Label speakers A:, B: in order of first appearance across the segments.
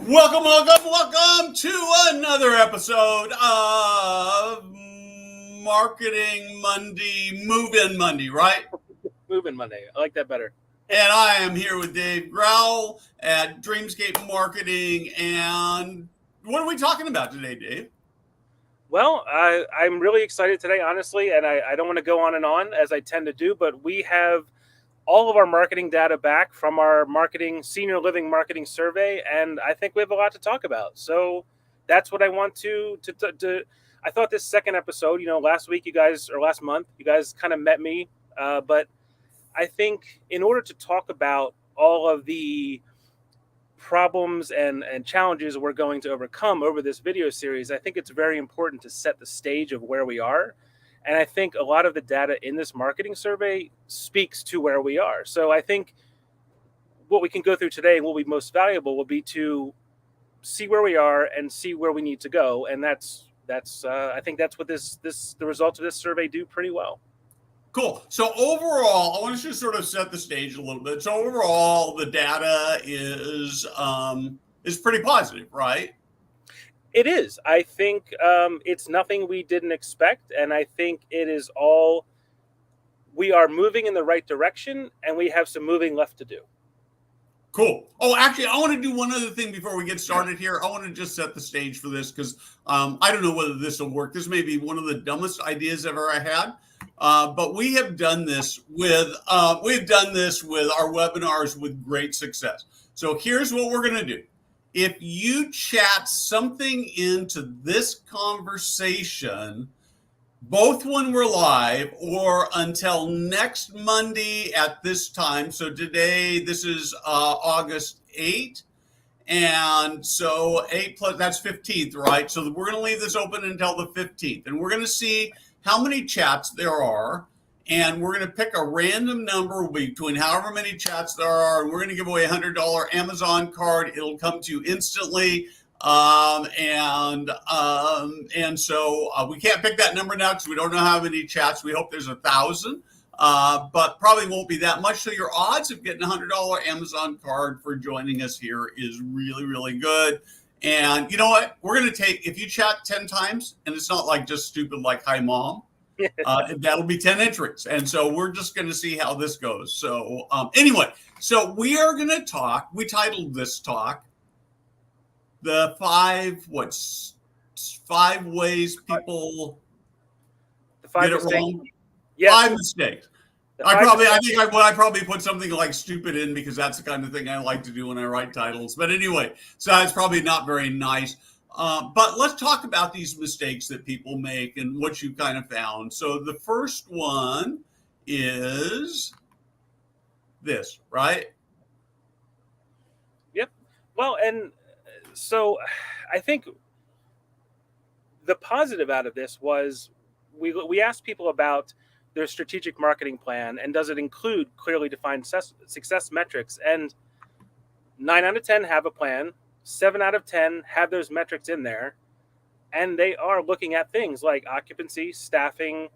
A: Welcome to another episode of Marketing Monday, Move In Monday, right?
B: Moving Monday. I like that better.
A: And I am here with Dave Growl at Dreamscape Marketing. And what are we talking about today, Dave?
B: Well, I'm really excited today, honestly, and I don't want to go on and on as I tend to do, but we have all of our marketing data back from our senior living marketing survey, and I think we have a lot to talk about. So that's what I want to I thought this second episode, last week last month, you guys kind of met me, but I think in order to talk about all of the problems and challenges we're going to overcome over this video series, I think it's very important to set the stage of where we are. And I think a lot of the data in this marketing survey speaks to where we are. So I think what we can go through today and what will be most valuable will be to see where we are and see where we need to go. And that's I think that's what the results of this survey do pretty well.
A: Cool. So overall, I want to just sort of set the stage a little bit. So overall, the data is pretty positive, right?
B: It is. I think it's nothing we didn't expect, and I think it is all we are moving in the right direction, and we have some moving left to do.
A: Cool. Oh, actually, I want to do one other thing before we get started here. I want to just set the stage for this because I don't know whether this will work. This may be one of the dumbest ideas ever I had. But we have done this with our webinars with great success. So here's what we're going to do. If you chat something into this conversation, both when we're live or until next Monday at this time. So today, this is August 8th. And so 8 plus, that's 15th, right? So we're going to leave this open until the 15th. And we're going to see how many chats there are, and we're going to pick a random number between however many chats there are, and we're going to give away a $100 Amazon card. It'll come to you instantly, and so we can't pick that number now because we don't know how many chats. We hope there's 1,000, but probably won't be that much. So your odds of getting a $100 Amazon card for joining us here is really, really good. And you know what? We're going to take, if you chat 10 times, and it's not like just stupid like, hi, mom, that'll be 10 entries. And so we're just going to see how this goes. So anyway, so we are going to talk, we titled this talk, the five ways people get it wrong.
B: Yes.
A: 5 mistakes. I probably put something like stupid in because that's the kind of thing I like to do when I write titles. But anyway, so it's probably not very nice. But let's talk about these mistakes that people make and what you kind of found. So the first one is this, right?
B: Yep. Well, and so I think the positive out of this was we asked people about their strategic marketing plan, and does it include clearly defined success metrics? And 9 out of 10 have a plan, 7 out of 10 have those metrics in there, and they are looking at things like occupancy, staffing,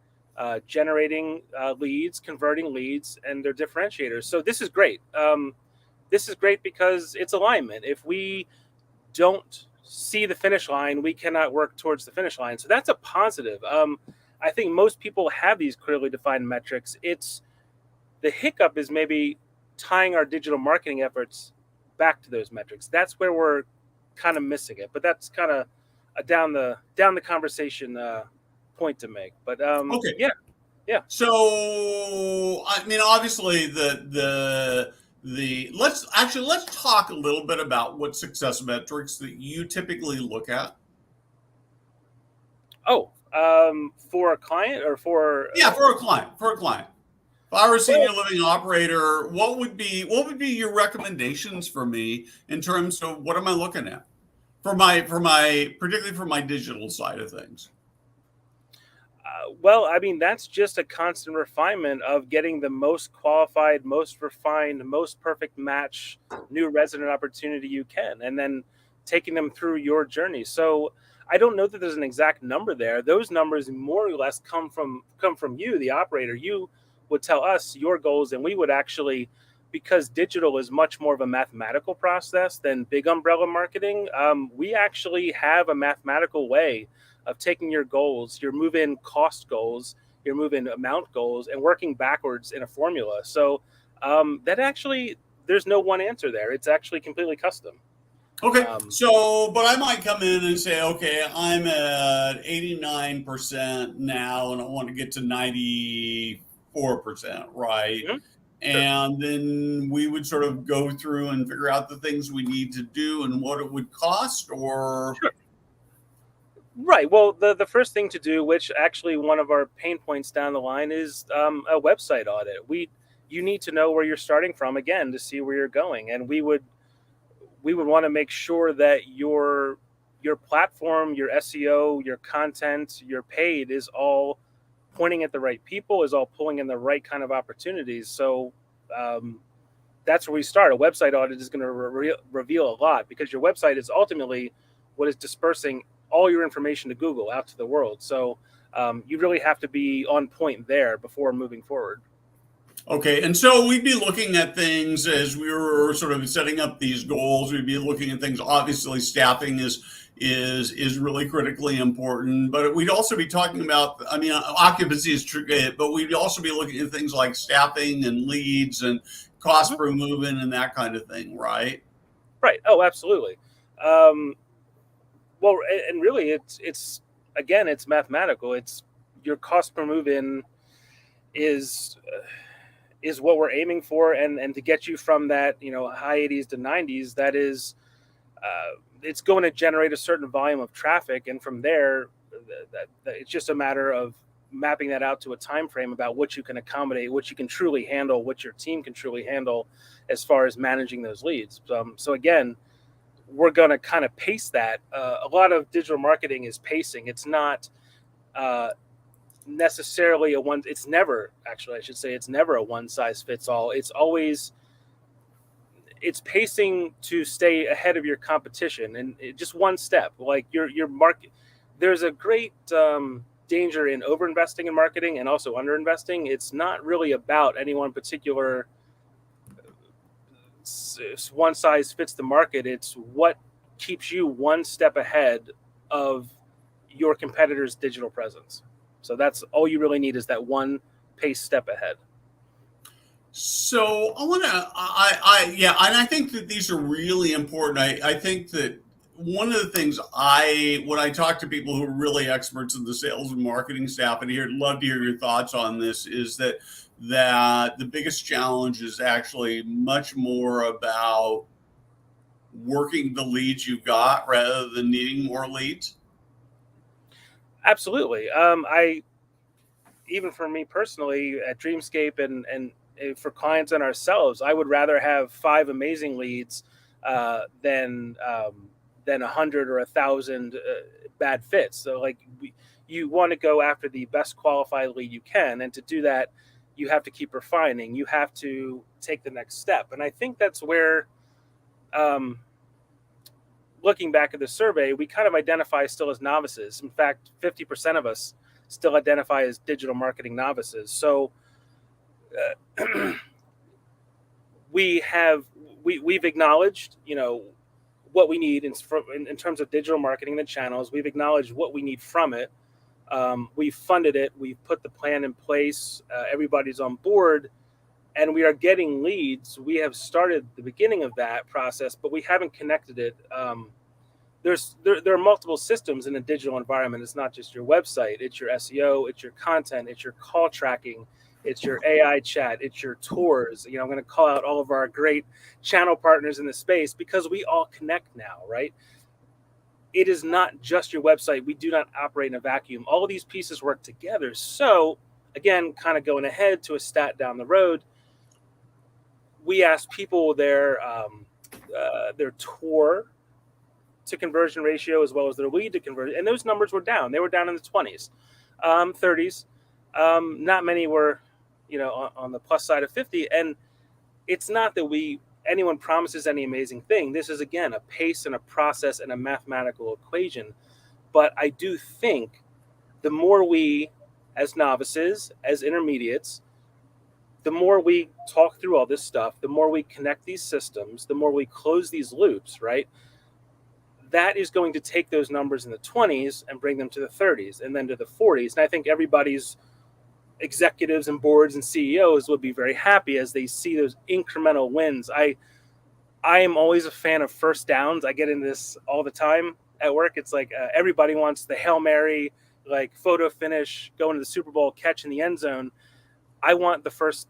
B: generating leads, converting leads, and their differentiators. So this is great. This is great because it's alignment. If we don't see the finish line, we cannot work towards the finish line. So that's a positive. I think most people have these clearly defined metrics. It's the hiccup is maybe tying our digital marketing efforts back to those metrics. That's where we're kind of missing it. But that's kind of a down the conversation point to make. But
A: okay,
B: yeah.
A: So I mean, obviously let's talk a little bit about what success metrics that you typically look at.
B: Oh. For a client or for
A: for a client. If I were a senior living operator, what would be your recommendations for me in terms of what am I looking at particularly for my digital side of things?
B: Well, I mean, that's just a constant refinement of getting the most qualified, most refined, most perfect match new resident opportunity you can, and then taking them through your journey. So I don't know that there's an exact number there. Those numbers more or less come from you, the operator. You would tell us your goals, and we would actually because digital is much more of a mathematical process than big umbrella marketing, we actually have a mathematical way of taking your goals, your move-in cost goals, your move-in amount goals, and working backwards in a formula. So that actually, there's no one answer there. It's actually completely custom.
A: Okay, so, but I might come in and say, okay, I'm at 89% now, and I want to get to 94%, right?
B: Mhm. Sure.
A: And then we would sort of go through and figure out the things we need to do and what it would cost, or
B: Sure. Right. Well, the first thing to do, which actually one of our pain points down the line, is a website audit. You need to know where you're starting from again to see where you're going, and we would want to make sure that your platform, your SEO, your content, your paid is all pointing at the right people, is all pulling in the right kind of opportunities. So um, that's where we start. A website audit is going to reveal a lot, because your website is ultimately what is dispersing all your information to Google out to the world. So you really have to be on point there before moving forward.
A: okay, and so we'd be looking at things as we were sort of setting up these goals. We'd be looking at things. Obviously, staffing is really critically important, but we'd also be talking about. I mean, occupancy is true, but we'd also be looking at things like staffing and leads and cost
B: Mhm.
A: per move-in and that kind of thing, right?
B: Right. Oh, absolutely. Um, well, and really, it's again, it's mathematical. It's your cost per move in is is what we're aiming for, and to get you from that, high 80s to 90s, that is it's going to generate a certain volume of traffic, and from there, that it's just a matter of mapping that out to a time frame about what you can accommodate, what you can truly handle, what your team can truly handle as far as managing those leads. So again, we're going to kind of pace that. A lot of digital marketing is pacing. It's not uh, necessarily a one. It's never, actually, I should say, it's never a one size fits all. It's pacing to stay ahead of your competition, and just one step. Like your market, there's a great danger in overinvesting in marketing and also underinvesting. It's not really about any one particular one size fits the market. It's what keeps you one step ahead of your competitor's digital presence. So that's all you really need, is that one pace step ahead.
A: So I want to, yeah, and I think that these are really important. I think that one of the things when I talk to people who are really experts in the sales and marketing staff, and here, love to hear your thoughts on this, is that the biggest challenge is actually much more about working the leads you've got rather than needing more leads.
B: Absolutely. I Even for me personally at Dreamscape, and for clients and ourselves, I would rather have five amazing leads than 100 or 1,000 bad fits. So like you want to go after the best qualified lead you can, and to do that, you have to keep refining. You have to take the next step, and I think that's where. Um, Looking back at the survey, we kind of identify still as novices. In fact, 50% of us still identify as digital marketing novices. So uh, we've acknowledged, what we need in terms of digital marketing and channels. We've acknowledged what we need from it. We've funded it. We've put the plan in place. Everybody's on board, and we are getting leads. We have started the beginning of that process, but we haven't connected it. There are multiple systems in a digital environment. It's not just your website. It's your SEO. It's your content. It's your call tracking. It's your AI chat. It's your tours. I'm going to call out all of our great channel partners in the space, because we all connect now, right? It is not just your website. We do not operate in a vacuum. All of these pieces work together. So again, kind of going ahead to a stat down the road, we asked people their tour to conversion ratio as well as their lead to conversion, and those numbers were down. They were down in the 20s, 30s. Not many were, on the plus side of 50. And it's not that anyone promises any amazing thing. This is again a pace and a process and a mathematical equation. But I do think the more we, as novices, as intermediates, the more we talk through all this stuff, the more we connect these systems, the more we close these loops, right? That is going to take those numbers in the 20s and bring them to the 30s and then to the 40s. And I think everybody's executives and boards and CEOs would be very happy as they see those incremental wins. I am always a fan of first downs. I get into this all the time at work. It's like everybody wants the Hail Mary, like photo finish, going to the Super Bowl, catch in the end zone. I want the first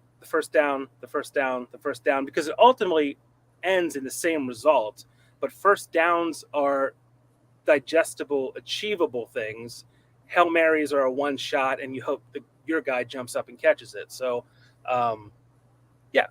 B: down, because it ultimately ends in the same result. But first downs are digestible, achievable things. Hail Marys are a one shot, and you hope your guy jumps up and catches it. So, yeah.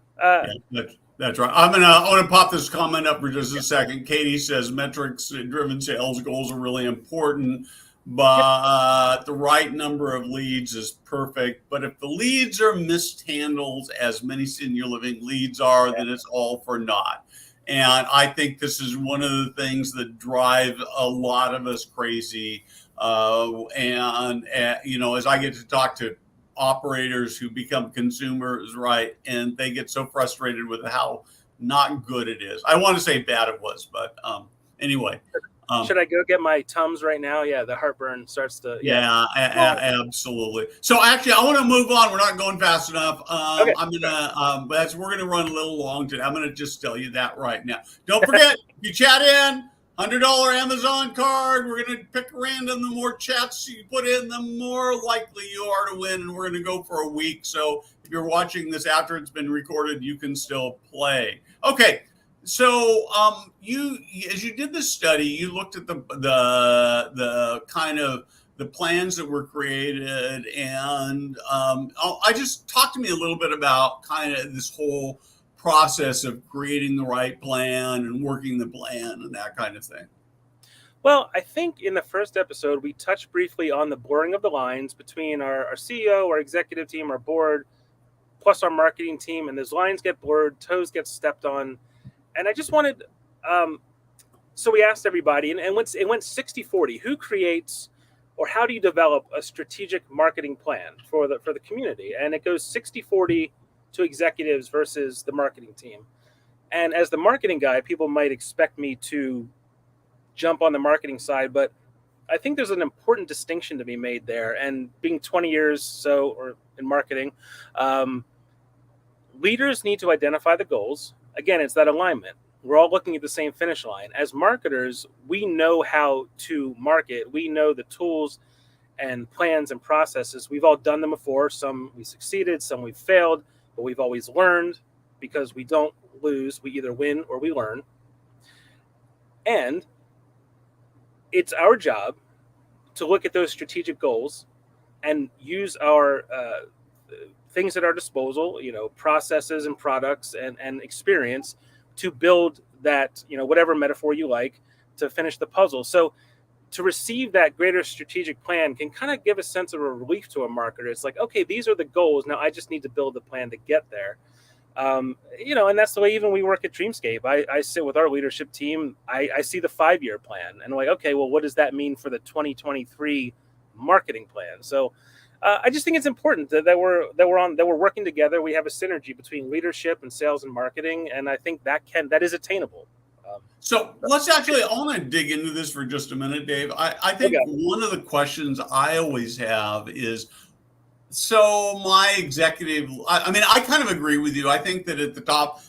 A: That's right. I want to pop this comment up for just a second. Katie says metrics-driven sales goals are really important, but the right number of leads is perfect. But if the leads are mishandled, as many senior living leads are, then it's all for naught. And I think this is one of the things that drive a lot of us crazy. As I get to talk to operators who become consumers, right, and they get so frustrated with how not good it is. I want to say bad it was, but anyway.
B: Should I go get my Tums right now? Yeah, the heartburn starts to.
A: Yeah, absolutely. So actually, I want to move on. We're not going fast enough.
B: Okay.
A: I'm gonna, we're gonna run a little long today. I'm gonna just tell you that right now. Don't forget, you chat in. $100 Amazon card. We're going to pick random. The more chats you put in, the more likely you are to win. And we're going to go for a week. So if you're watching this after it's been recorded, you can still play. Okay. So as you did this study, you looked at the kind of the plans that were created, and I just talk to me a little bit about kind of this whole process of creating the right plan and working the plan and that kind of thing.
B: Well, I think in the first episode, we touched briefly on the blurring of the lines between our CEO, our executive team, our board, plus our marketing team. And those lines get blurred, toes get stepped on. And I just wanted, so we asked everybody, and it went 60-40. Who creates or how do you develop a strategic marketing plan for the community? And it goes 60-40 to executives versus the marketing team. And as the marketing guy, people might expect me to jump on the marketing side, but I think there's an important distinction to be made there. And being 20 years or in marketing, leaders need to identify the goals. Again, it's that alignment. We're all looking at the same finish line. As marketers, we know how to market. We know the tools and plans and processes. We've all done them before. Some we succeeded, some we failed. But we've always learned, because we don't lose. We either win or we learn. And it's our job to look at those strategic goals and use our things at our disposal, processes and products and experience to build that, whatever metaphor you like, to finish the puzzle. So to receive that greater strategic plan can kind of give a sense of a relief to a marketer. It's like, okay, these are the goals. Now I just need to build the plan to get there. And that's the way even we work at Dreamscape. I sit with our leadership team. I see the 5-year plan, and I'm like, okay, well, what does that mean for the 2023 marketing plan? So I just think it's important that we're working together. We have a synergy between leadership and sales and marketing, and I think that is attainable.
A: So let's I want to dig into this for just a minute, Dave. I think one of the questions I always have is, so my executive, I kind of agree with you. I think that at the top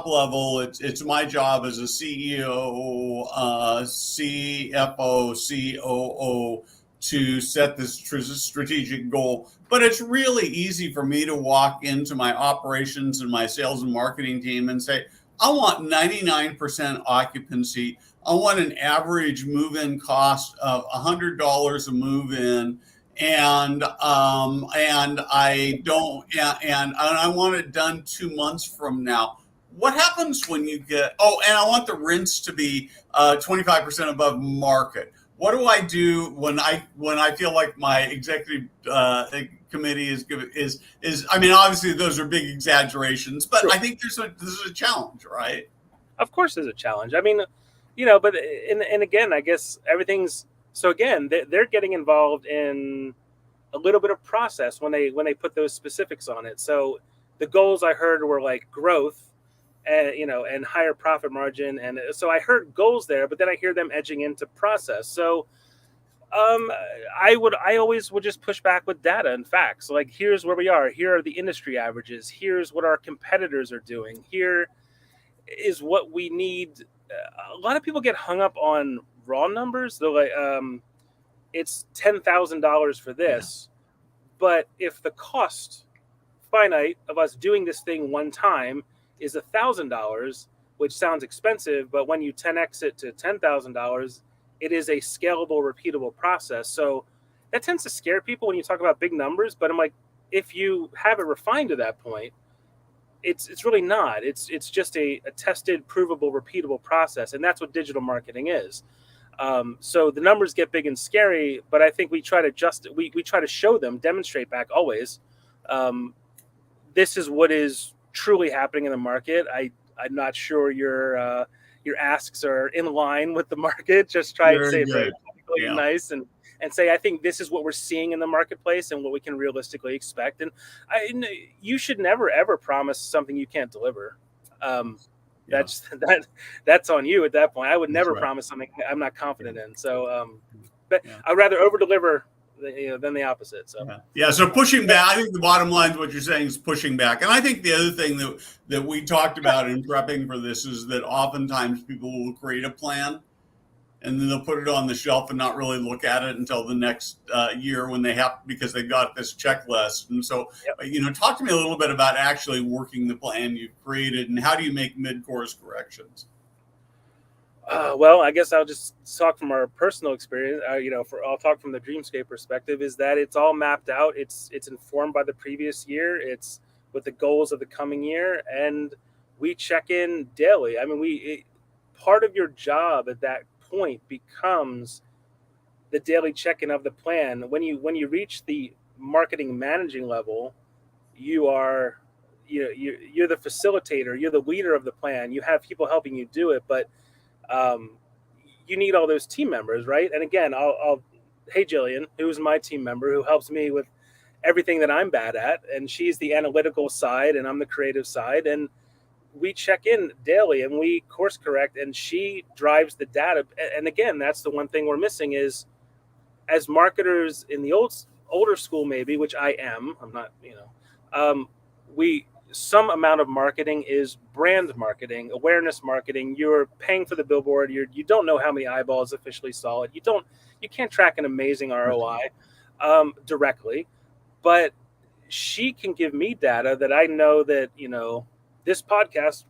A: level, it's my job as a CEO, CFO, COO to set this strategic goal. But it's really easy for me to walk into my operations and my sales and marketing team and say, I want 99% occupancy. I want an average move-in cost of $100 a move-in, and I want it done 2 months from now. What happens when you get? Oh, and I want the rents to be 25% above market. What do I do when I feel like my executive committee is? Obviously those are big exaggerations, but sure. I think this is a challenge, right?
B: Of course, there's a challenge. But again, I guess everything's so. Again, they're getting involved in a little bit of process when they put those specifics on it. So the goals I heard were like growth and and higher profit margin, and so I heard goals there, but then I hear them edging into process. So I always would just push back with data and facts. Like, here's where we are. Here are the industry averages. Here's what our competitors are doing. Here is what we need. A lot of people get hung up on raw numbers. They're like, it's $10,000 for this, but if the cost finite of us doing this thing one time is $1,000, which sounds expensive, but when you 10x it to $10,000, it is a scalable, repeatable process. So that tends to scare people when you talk about big numbers. But I'm like, if you have it refined to that point, it's really not. It's just a tested, provable, repeatable process, and that's what digital marketing is. So the numbers get big and scary, but I think we try to we try to show them, demonstrate back always. This is what is truly happening in the market. I'm not sure your asks are in line with the market. Just try and say very technically and nice and say, I think this is what we're seeing in the marketplace and what we can realistically expect. And you should never ever promise something you can't deliver. That's on you at that point. I would never promise something I'm not confident in. So, but I'd rather over deliver than the opposite. So
A: so pushing back, I think the bottom line is what you're saying is pushing back. And I think the other thing that we talked about in prepping for this is that oftentimes people will create a plan and then they'll put it on the shelf and not really look at it until the next year when they have, because they've got this checklist. And so, talk to me a little bit about actually working the plan you've created and how do you make mid-course corrections?
B: Well, I guess I'll just talk from our personal experience. I'll talk from the Dreamscape perspective. Is that it's all mapped out. It's informed by the previous year. It's with the goals of the coming year, and we check in daily. I mean, part of your job at that point becomes the daily check-in of the plan. When you reach the marketing managing level, you're the facilitator. You're the leader of the plan. You have people helping you do it, but you need all those team members, right? And again, hey, Jillian, who's my team member, who helps me with everything that I'm bad at, and she's the analytical side, and I'm the creative side, and we check in daily, and we course correct, and she drives the data. And again, that's the one thing we're missing is, as marketers in the older school, maybe, which I am, I'm not, some amount of marketing is brand marketing, awareness marketing. You're paying for the billboard. You don't know how many eyeballs officially saw it. You can't track an amazing ROI directly, but she can give me data that I know that, this podcast,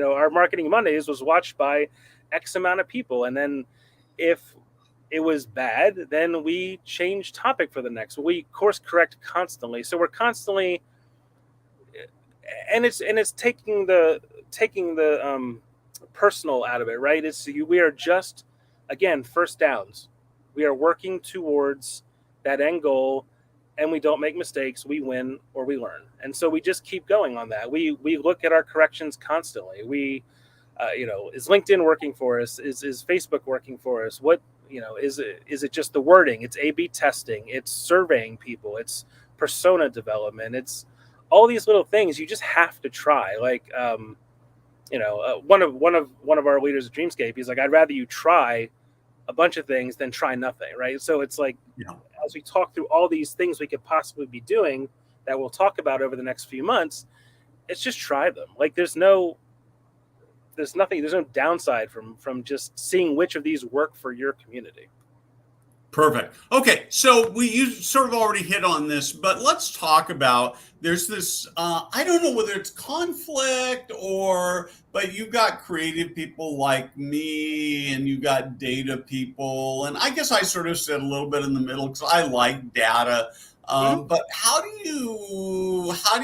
B: our Marketing Mondays was watched by X amount of people. And then if it was bad, then we change topic for the next. We course correct constantly. So we're constantly, and it's taking the personal out of it, right? We are just, again, first downs. We are working towards that end goal, and we don't make mistakes. We win or we learn, and so we just keep going on that. We look at our corrections constantly. Is LinkedIn working for us? Is Facebook working for us? What is it just the wording? It's A/B testing. It's surveying people. It's persona development. It's all these little things you just have to try. Like, one of our leaders at Dreamscape, he's like, I'd rather you try a bunch of things than try nothing, right? So it's like, as we talk through all these things we could possibly be doing that we'll talk about over the next few months, it's just try them. Like, there's no downside from just seeing which of these work for your community.
A: Perfect. Okay, so you sort of already hit on this, but let's talk about, there's this, I don't know whether it's conflict but you've got creative people like me and you've got data people. And I guess I sort of sit a little bit in the middle because I like data. But how do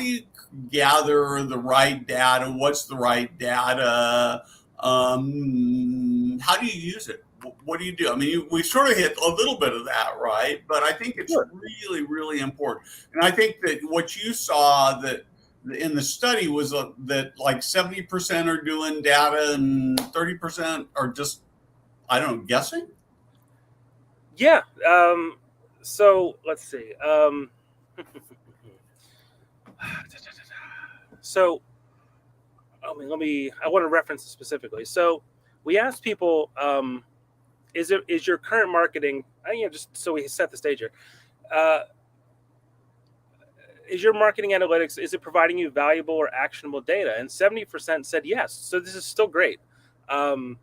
A: you gather the right data? What's the right data? How do you use it? What do you do? I mean, we sort of hit a little bit of that, right? But I think it's really, really important. And I think that what you saw that in the study was that like 70% are doing data and 30% are just, I don't know, guessing?
B: Yeah. So let's see. So I want to reference it specifically. So we asked people, is your current marketing, just so we set the stage here, uh, is your marketing analytics, is it providing you valuable or actionable data? And 70% said yes. So this is still great. Um,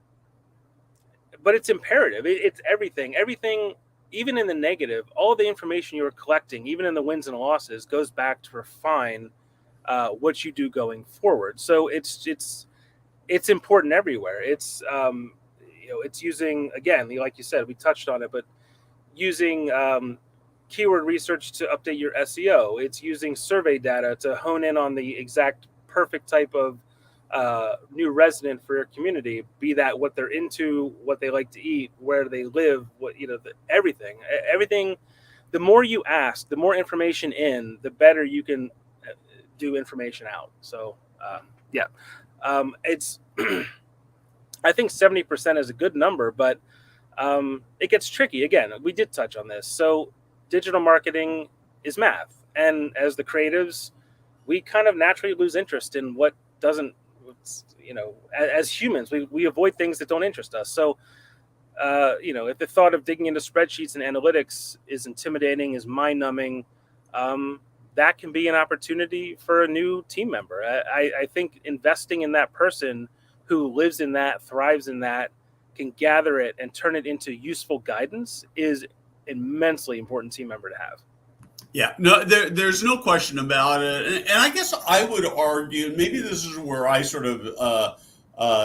B: but it's imperative. It's everything, even in the negative, all the information you're collecting, even in the wins and losses, goes back to refine what you do going forward. So it's important everywhere. It's using, again, like you said, we touched on it, but using keyword research to update your SEO. It's using survey data to hone in on the exact perfect type of new resident for your community, be that what they're into, what they like to eat, where they live, everything. The more you ask, the more information in, the better you can do information out. So yeah, it's I think 70% is a good number, but it gets tricky. Again, we did touch on this. So digital marketing is math, and as the creatives, we kind of naturally lose interest in what doesn't. As humans, we avoid things that don't interest us. So if the thought of digging into spreadsheets and analytics is intimidating, is mind-numbing, that can be an opportunity for a new team member. I think investing in that person who lives in that, thrives in that, can gather it and turn it into useful guidance is immensely important team member to have.
A: Yeah, no, there's no question about it. And I guess I would argue, maybe this is where I sort of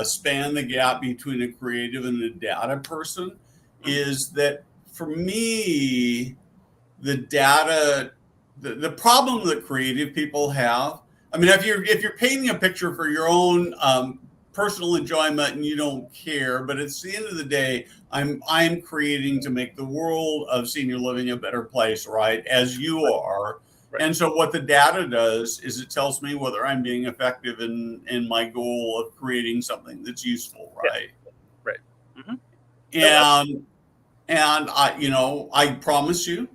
A: span the gap between a creative and a data person, is that for me, the data, the problem that creative people have, I mean, if you're painting a picture for your own personal enjoyment and you don't care, but at the end of the day, I'm creating to make the world of senior living a better place, right? As you are. Right. And so what the data does is it tells me whether I'm being effective in my goal of creating something that's useful, right?
B: Yeah. Right.
A: Mm-hmm. And I promise you,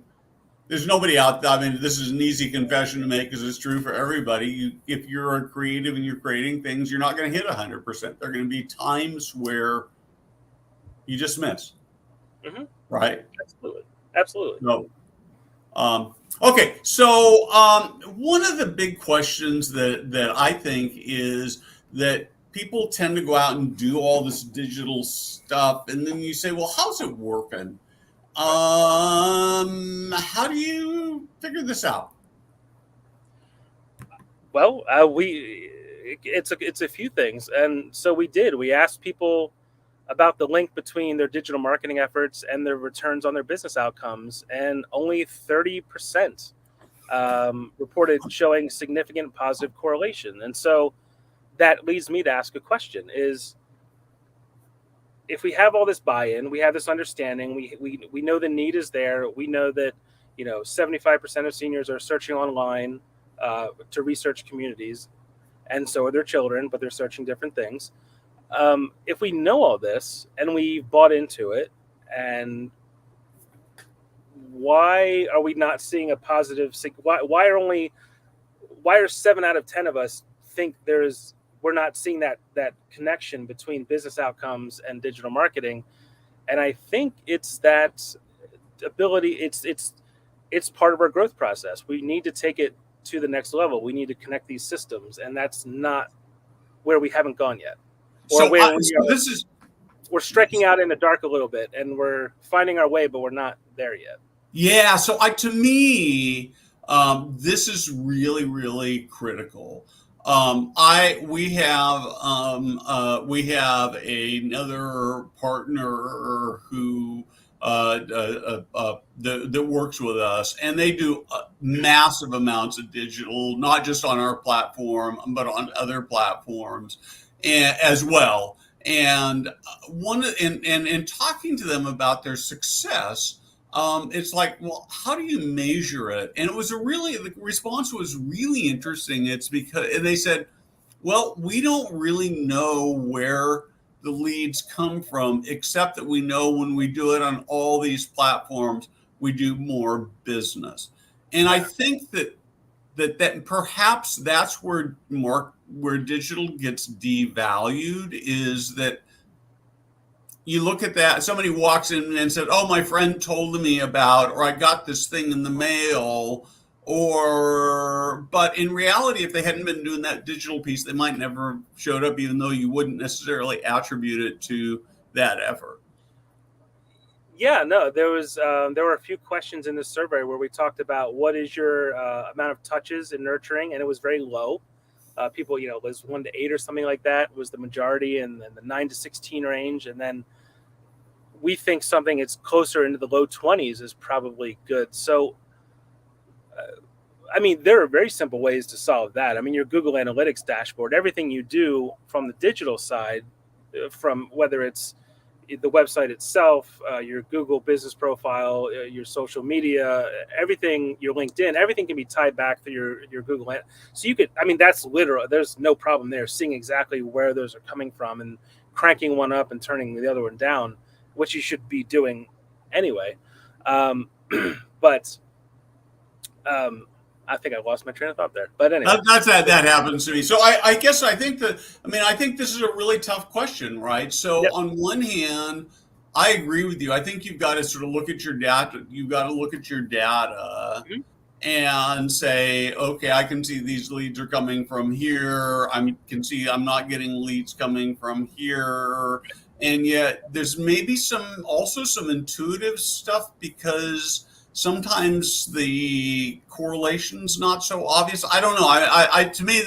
A: there's nobody out there. I mean, this is an easy confession to make because it's true for everybody. If you're a creative and you're creating things, you're not going to hit 100%. There are going to be times where you just miss.
B: Mm-hmm.
A: Right?
B: Absolutely.
A: No. Okay. So one of the big questions that I think is that people tend to go out and do all this digital stuff. And then you say, well, how's it working? How do you figure this out?
B: Well, it's a few things, and so we asked people about the link between their digital marketing efforts and their returns on their business outcomes, and only 30% reported showing significant positive correlation. And so that leads me to ask a question: is if we have all this buy-in, we have this understanding, we know the need is there, we know that 75% of seniors are searching online to research communities, and so are their children, but they're searching different things. If we know all this and we bought into it, and why are we not seeing a positive? Why are 7 out of 10 of us think we're not seeing that connection between business outcomes and digital marketing? And I think it's that ability. It's part of our growth process. We need to take it to the next level. We need to connect these systems, and that's not where we haven't gone yet. Or we're striking out in the dark a little bit, and we're finding our way, but we're not there yet.
A: Yeah. So to me, this is really, really critical. We have another partner who that works with us, and they do massive amounts of digital, not just on our platform, but on other platforms as well. And in talking to them about their success, it's like, well, how do you measure it? And the response was really interesting. It's because, and they said, well, we don't really know where the leads come from, except that we know when we do it on all these platforms, we do more business. And I think that that perhaps that's where digital gets devalued, is that you look at that, somebody walks in and said, "Oh, my friend told me about," or "I got this thing in the mail," but in reality, if they hadn't been doing that digital piece, they might never have showed up, even though you wouldn't necessarily attribute it to that effort.
B: Yeah, no, there were a few questions in the survey where we talked about what is your amount of touches in nurturing, and it was very low. People, it was 1 to 8 or something like that was the majority, and then the 9 to 16 range, and then we think something it's closer into the low 20s is probably good. So, I mean, there are very simple ways to solve that. I mean, your Google Analytics dashboard, everything you do from the digital side, from whether it's the website itself, your Google business profile, your social media, everything, your LinkedIn, everything can be tied back to your Google. So you could, I mean, that's literal. There's no problem there, seeing exactly where those are coming from and cranking one up and turning the other one down, which you should be doing anyway. But I think I lost my train of thought there. But anyway,
A: that happens to me. So I guess I think I think this is a really tough question, right? So
B: yep.
A: On one hand, I agree with you. I think you've got to sort of look at your data. You've got to look at your data and say, okay, I can see these leads are coming from here. I can see I'm not getting leads coming from here. And yet there's maybe also some intuitive stuff, because sometimes the correlation's not so obvious. I don't know. To me,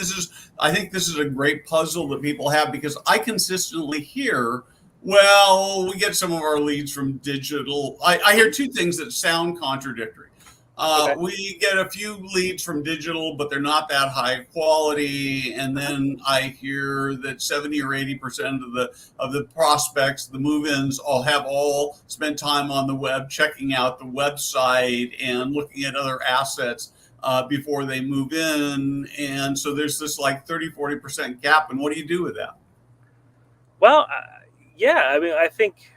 A: I think this is a great puzzle that people have, because I consistently hear, well, we get some of our leads from digital. I hear two things that sound contradictory.
B: Okay.
A: We get a few leads from digital, but they're not that high quality. And then I hear that 70 or 80% of the prospects, the move-ins, all spent time on the web, checking out the website and looking at other assets before they move in. And so there's this like 30-40% gap. And what do you do with that?
B: Well, yeah, I mean, I think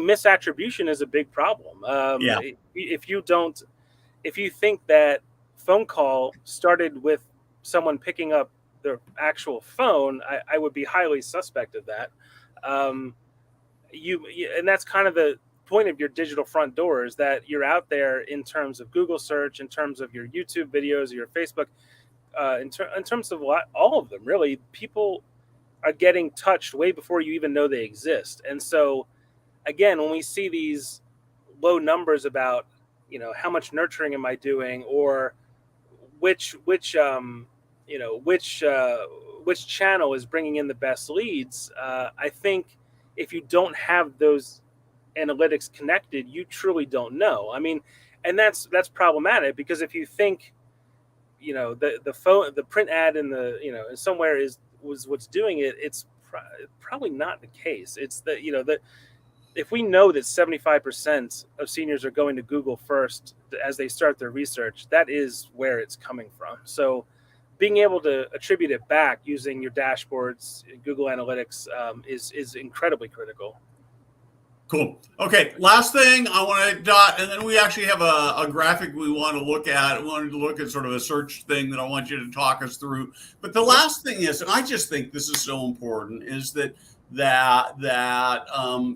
B: misattribution is a big problem.
A: Yeah.
B: If you think that phone call started with someone picking up their actual phone, I would be highly suspect of that. And that's kind of the point of your digital front door, is that you're out there in terms of Google search, in terms of your YouTube videos, your Facebook, in terms of all of them, really. People are getting touched way before you even know they exist. And so, again, when we see these low numbers about, how much nurturing am I doing, or which channel is bringing in the best leads, I think if you don't have those analytics connected, you truly don't know. I mean, and that's problematic, because if you think, the print ad in the somewhere was what's doing it, it's probably not the case. It's that if we know that 75% of seniors are going to Google first as they start their research, that is where it's coming from. So being able to attribute it back using your dashboards, Google Analytics, is incredibly critical.
A: Cool. Okay, last thing I want to dot, and then we actually have a graphic we want to look at. We wanted to look at sort of a search thing that I want you to talk us through. But the last thing is, and I just think this is so important, is that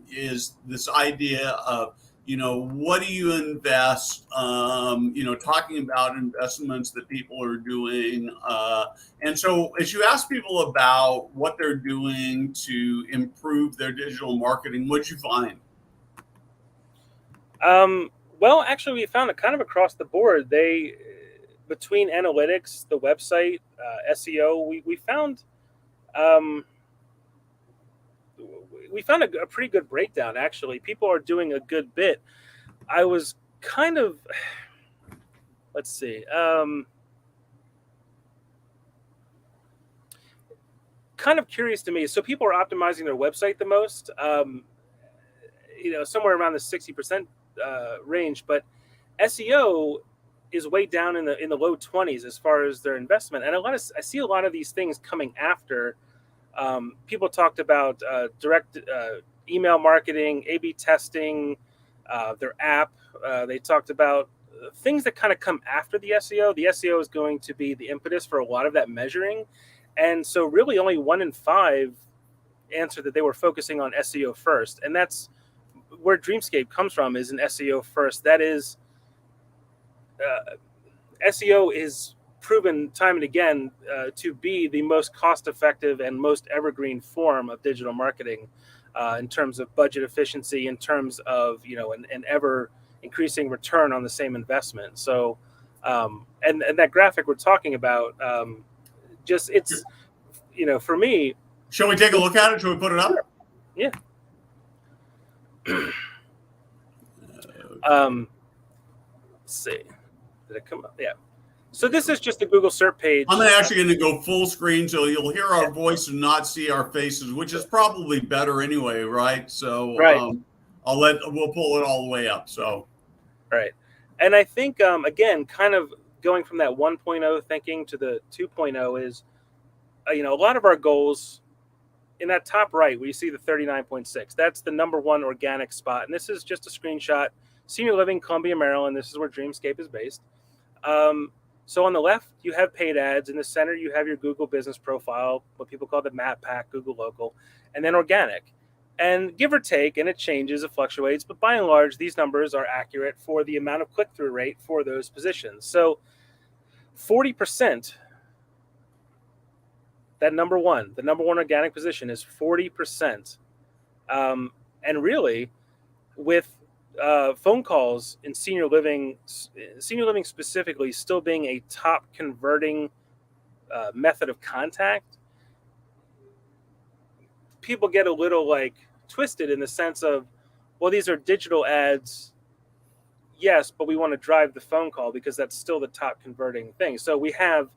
A: is this idea of, what do you invest, talking about investments that people are doing. And so as you ask people about what they're doing to improve their digital marketing, what'd you find?
B: Well, actually, we found it kind of across the board. Between analytics, the website, SEO, we found a pretty good breakdown. Actually, people are doing a good bit. I was kind of, let's see, kind of curious to me. So people are optimizing their website the most, somewhere around the 60% range, but SEO is way down in the low 20s as far as their investment. And I see a lot of these things coming after. People talked about direct email marketing, A/B testing, their app. They talked about things that kind of come after the SEO is going to be the impetus for a lot of that measuring. And so really only 1 in 5 answered that they were focusing on SEO first. And that's where Dreamscape comes from, is an SEO first. That is, SEO is proven time and again to be the most cost-effective and most evergreen form of digital marketing in terms of budget efficiency, in terms of an ever increasing return on the same investment. So, and that graphic we're talking about, just it's for me.
A: Shall we take a look at it? Shall we put it up?
B: Sure. Yeah. Let's see. Did it come up? Yeah. So this is just a Google search page.
A: I'm actually going to go full screen so you'll hear our voice and not see our faces, which is probably better anyway, right? So
B: right.
A: We'll pull it all the way up. So
B: right. And I think again, kind of going from that 1.0 thinking to the 2.0 is, a lot of our goals in that top right where you see the 39.6, that's the #1 organic spot. And this is just a screenshot. Senior Living, Columbia, Maryland. This is where Dreamscape is based. So on the left, you have paid ads. In the center, you have your Google business profile, what people call the map pack, Google local, and then organic. And give or take, and it changes, it fluctuates, but by and large, these numbers are accurate for the amount of click-through rate for those positions. So 40%, that the #1 organic position is 40%. And really, with phone calls in senior living specifically still being a top converting method of contact, people get a little twisted in the sense of, well, these are digital ads, yes, but we want to drive the phone call because that's still the top converting thing. So we have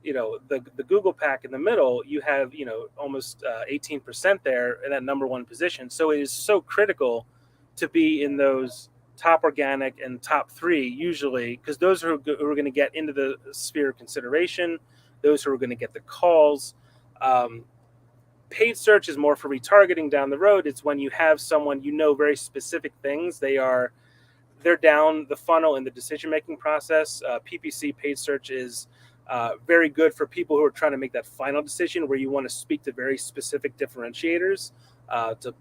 B: the Google pack in the middle, you have almost 18% there in that #1 position. So it is so critical to be in those top organic and top 3 usually, because those who are going to get into the sphere of consideration, those who are going to get the calls. Paid search is more for retargeting down the road. It's when you have someone very specific things. They're down the funnel in the decision-making process. PPC, paid search, is very good for people who are trying to make that final decision where you want to speak to very specific differentiators to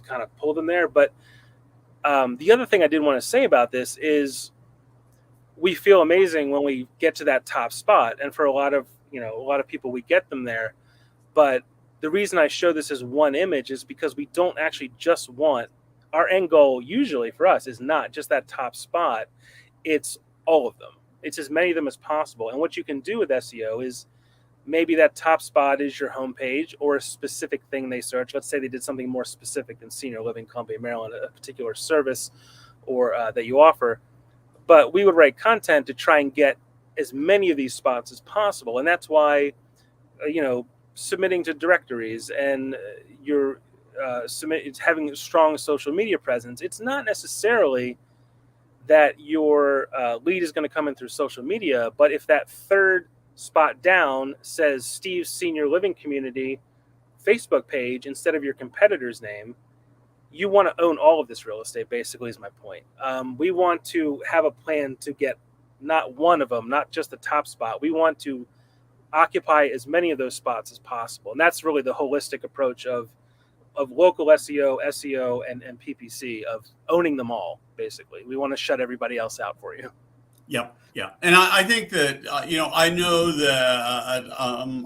B: kind of pull them there. But the other thing I did want to say about this is we feel amazing when we get to that top spot. And for a lot of people, we get them there. But the reason I show this as one image is because we don't actually just want, our end goal usually for us is not just that top spot. It's all of them. It's as many of them as possible. And what you can do with SEO is maybe that top spot is your homepage or a specific thing they search. Let's say they did something more specific than Senior Living, Columbia, Maryland, a particular service or that you offer. But we would write content to try and get as many of these spots as possible. And that's why, submitting to directories and you're having a strong social media presence, it's not necessarily that your lead is going to come in through social media. But if that third spot down says Steve's Senior Living Community Facebook page instead of your competitor's name, you want to own all of this real estate, basically, is my point. We want to have a plan to get not one of them, not just the top spot. We want to occupy as many of those spots as possible. And that's really the holistic approach of local SEO, and PPC, of owning them all, basically. We want to shut everybody else out for you.
A: Yep. Yeah. And I think that, I know that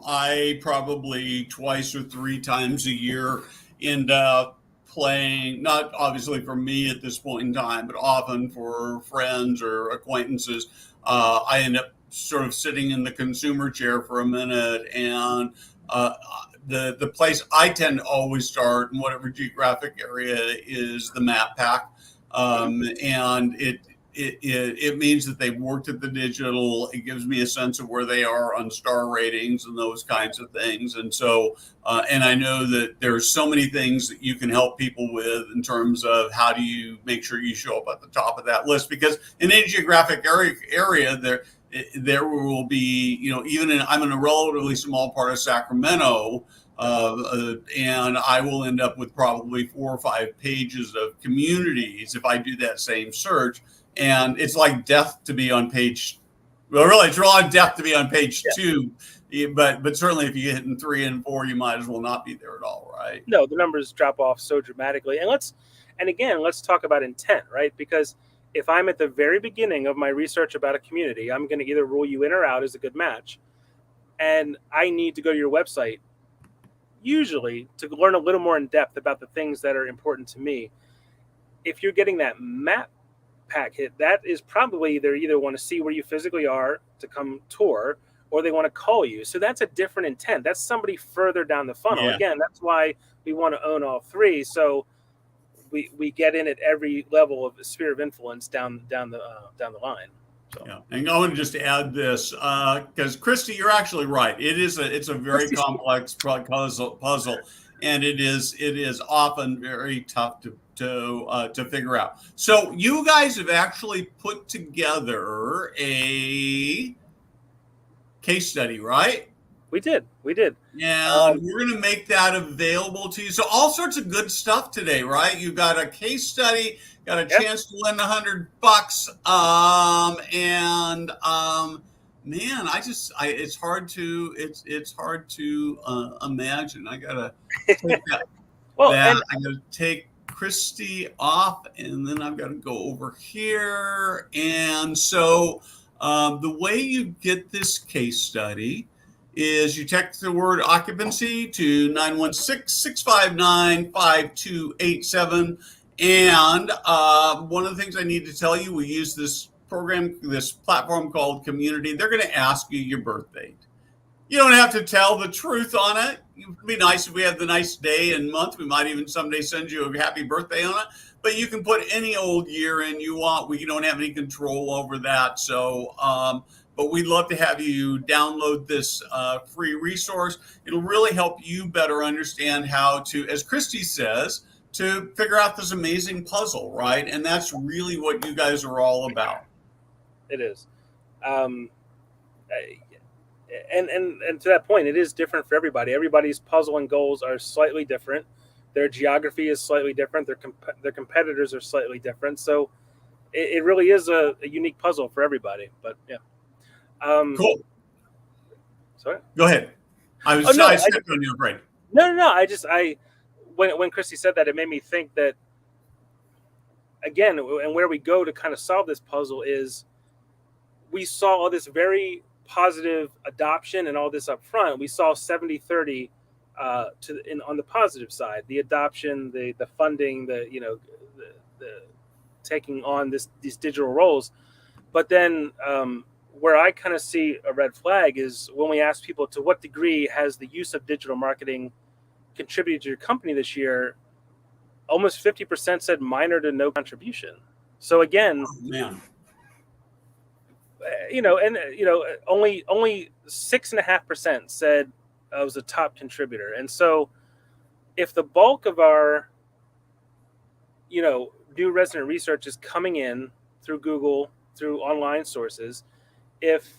A: I probably twice or 3 times a year end up playing, not obviously for me at this point in time, but often for friends or acquaintances. I end up sort of sitting in the consumer chair for a minute, and the place I tend to always start in whatever geographic area is the map pack. And it means that they've worked at the digital. It gives me a sense of where they are on star ratings and those kinds of things. And so, and I know that there's so many things that you can help people with in terms of how do you make sure you show up at the top of that list, because in any geographic area there will be, even I'm in a relatively small part of Sacramento. And I will end up with probably 4 or 5 pages of communities if I do that same search. And it's like death to be on page. Well, really, it's really death to be on page
B: Yeah.
A: 2. But certainly, if you get in 3 and 4, you might as well not be there at all, right?
B: No, the numbers drop off so dramatically. And again, let's talk about intent, right? Because if I'm at the very beginning of my research about a community, I'm going to either rule you in or out as a good match. And I need to go to your website, usually to learn a little more in depth about the things that are important to me. If you're getting that map pack hit, that is probably they either want to see where you physically are to come tour, or they want to call you. So that's a different intent. That's somebody further down the funnel.
A: Yeah.
B: Again, that's why we want to own all three. So we get in at every level of sphere of influence down the line. So.
A: Yeah, and I want to just add this because Christy, you're actually right. It's a very complex puzzle, and it is often very tough to figure out. So you guys have actually put together a case study, right?
B: We did.
A: And we're going to make that available to you. So all sorts of good stuff today, right? You got a case study, got a chance to win $100. Man, it's hard to imagine. I gotta take that. I gotta take Christy off, and then I've got to go over here. And so the way you get this case study is you text the word occupancy to 916-659-5287. And one of the things I need to tell you, we use this platform called Community. They're going to ask you your birth date. You don't have to tell the truth on it. It would be nice if we had the nice day and month. We might even someday send you a happy birthday on it. But you can put any old year in you want. We don't have any control over that. So, but we'd love to have you download this free resource. It'll really help you better understand how to, as Christy says, to figure out this amazing puzzle, right? And that's really what you guys are all about.
B: It is. And to that point, it is different for everybody. Everybody's puzzle and goals are slightly different. Their geography is slightly different. Their competitors are slightly different. So it really is a unique puzzle for everybody. But yeah.
A: Cool.
B: Sorry.
A: Go ahead. I stepped on your brain.
B: No. When Christy said that, it made me think that again, and where we go to kind of solve this puzzle is we saw all this very positive adoption and all this up front. We saw 70-30 on the positive side, the adoption, the funding, the taking on these digital roles. But then where I kind of see a red flag is when we ask people to what degree has the use of digital marketing contributed to your company this year, almost 50% said minor to no contribution. So again, only 6.5% said I was a top contributor. And so if the bulk of our, new resident research is coming in through Google, through online sources, if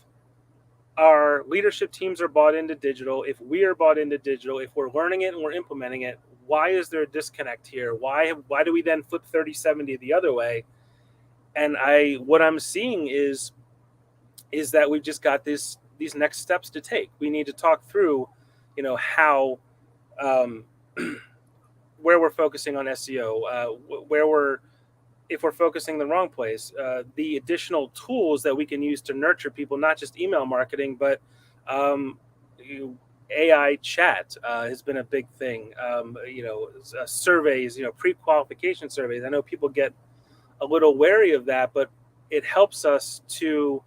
B: our leadership teams are bought into digital, if we are bought into digital, if we're learning it and we're implementing it, why is there a disconnect here? Why do we then flip 30-70 the other way? And what I'm seeing is that we've just got these next steps to take. We need to talk through, how where we're focusing on SEO, if we're focusing in the wrong place, the additional tools that we can use to nurture people, not just email marketing, but AI chat has been a big thing. Surveys, pre-qualification surveys. I know people get a little wary of that, but it helps us to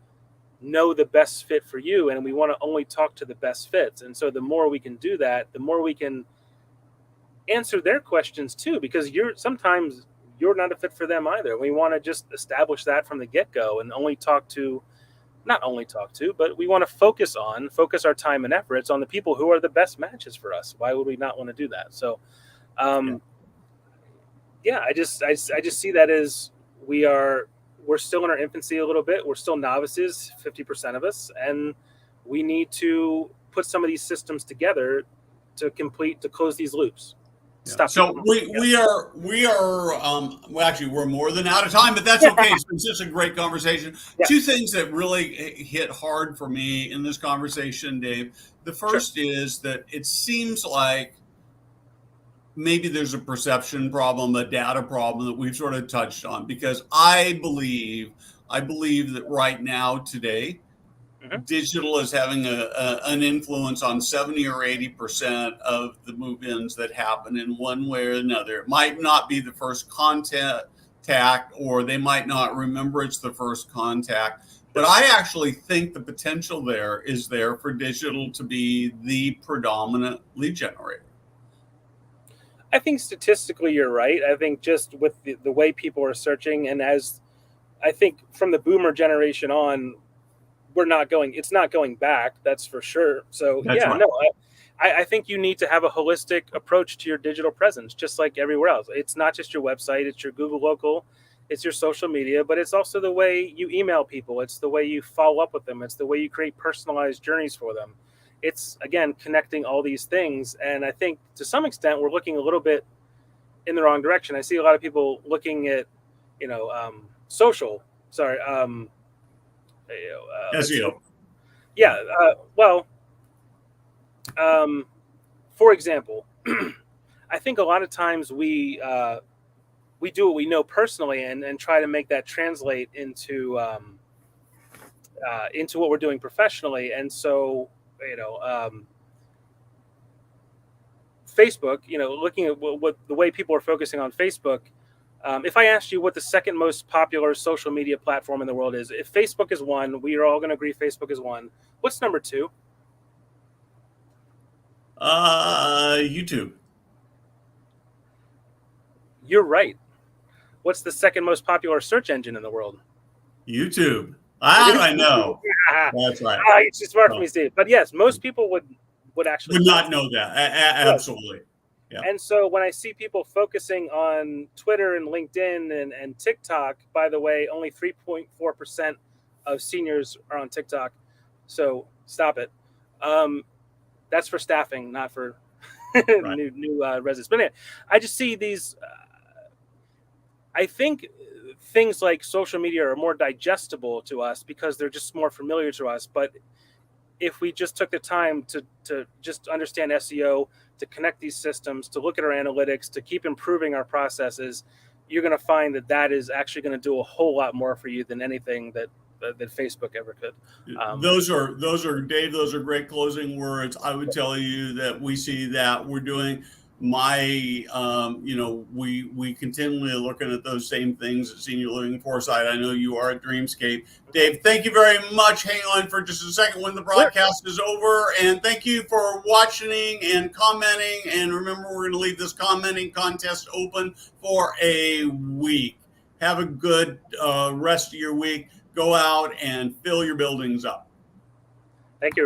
B: know the best fit for you, and we want to only talk to the best fits. And so the more we can do that, the more we can answer their questions too, because sometimes you're not a fit for them either. We want to just establish that from the get-go and but we want to focus our time and efforts on the people who are the best matches for us. Why would we not want to do that? So, I just see that as we're still in our infancy a little bit. We're still novices, 50% of us, and we need to put some of these systems together to close these loops.
A: Yeah.
B: Stop.
A: So we are well, actually we're more than out of time, but that's okay. It's been such a great conversation.
B: Yeah.
A: Two things that really hit hard for me in this conversation, Dave. The first is that it seems like maybe there's a perception problem, a data problem that we've sort of touched on, because I believe that right now today, digital is having an influence on 70 or 80% of the move-ins that happen in one way or another. It might not be the first contact, or they might not remember it's the first contact. But I actually think the potential there is there for digital to be the predominant lead generator.
B: I think statistically you're right. I think just with the way people are searching, and as I think from the boomer generation on, it's not going back, that's for sure. So
A: That's
B: yeah,
A: right.
B: no, I think you need to have a holistic approach to your digital presence, just like everywhere else. It's not just your website, it's your Google local, it's your social media, but it's also the way you email people. It's the way you follow up with them. It's the way you create personalized journeys for them. It's, again, connecting all these things. And I think to some extent, we're looking a little bit in the wrong direction. I see a lot of people looking at, social, sorry,
A: SEO.
B: Yeah. For example, I think a lot of times we do what we know personally and try to make that translate into what we're doing professionally. And so, Facebook, looking at what the way people are focusing on Facebook. If I asked you what the second most popular social media platform in the world is, if Facebook is one, we are all going to agree Facebook is one. What's number two?
A: YouTube.
B: You're right. What's the second most popular search engine in the world?
A: YouTube. I know. That's right.
B: It's just smart for me, Steve. But yes, most people would actually
A: not know that. Absolutely. Yeah.
B: And so when I see people focusing on Twitter and LinkedIn and TikTok, by the way, only 3.4% of seniors are on TikTok. So stop it. That's for staffing, not for new residents. But anyway, I just see these. I think things like social media are more digestible to us because they're just more familiar to us. But if we just took the time to just understand SEO, to connect these systems, to look at our analytics, to keep improving our processes, you're going to find that is actually going to do a whole lot more for you than anything that Facebook ever could.
A: Those are Dave. Those are great closing words. I would tell you that we see that we're doing we continually are looking at those same things at Senior Living Foresight. I know you are at Dreamscape. Dave, thank you very much. Hang on for just a second when the broadcast is over. And thank you for watching and commenting. And remember, we're going to leave this commenting contest open for a week. Have a good rest of your week. Go out and fill your buildings up.
B: Thank you.